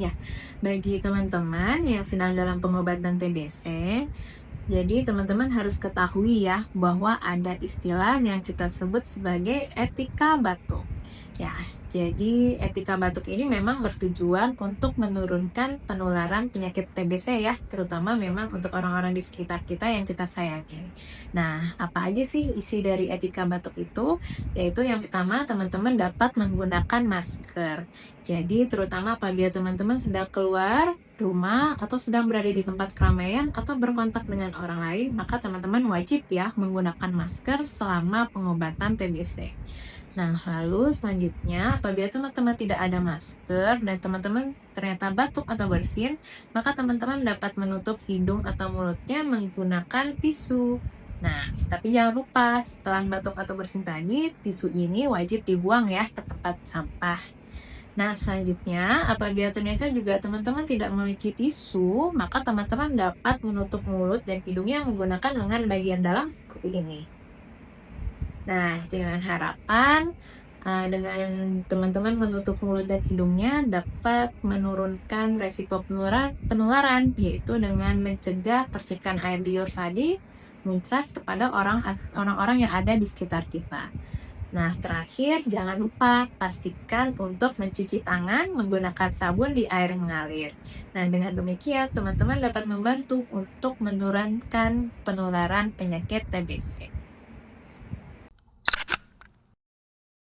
Ya, bagi teman-teman yang sedang dalam pengobatan TBC, jadi teman-teman harus ketahui ya bahwa ada istilah yang kita sebut sebagai etika batuk. Ya, jadi etika batuk ini memang bertujuan untuk menurunkan penularan penyakit TBC ya, terutama memang untuk orang-orang di sekitar kita yang kita sayangi. Nah, apa aja sih isi dari etika batuk itu? Yaitu yang pertama, teman-teman dapat menggunakan masker. Jadi, terutama apabila teman-teman sedang keluar rumah atau sedang berada di tempat keramaian atau berkontak dengan orang lain, maka teman-teman wajib ya menggunakan masker selama pengobatan TBC. Nah, lalu selanjutnya, apabila teman-teman tidak ada masker dan teman-teman ternyata batuk atau bersin, maka teman-teman dapat menutup hidung atau mulutnya menggunakan tisu. Nah, tapi jangan lupa setelah batuk atau bersin tadi, tisu ini wajib dibuang ya ke tempat sampah. Nah, selanjutnya, apabila ternyata juga teman-teman tidak memiliki tisu, maka teman-teman dapat menutup mulut dan hidungnya menggunakan lengan bagian dalam seperti ini. Nah, dengan harapan dengan teman-teman menutup mulut dan hidungnya dapat menurunkan resiko penularan, yaitu dengan mencegah percikan air liur tadi muncrat kepada orang-orang yang ada di sekitar kita. Nah, terakhir jangan lupa pastikan untuk mencuci tangan menggunakan sabun di air mengalir. Nah, dengan demikian teman-teman dapat membantu untuk menurunkan penularan penyakit TBC.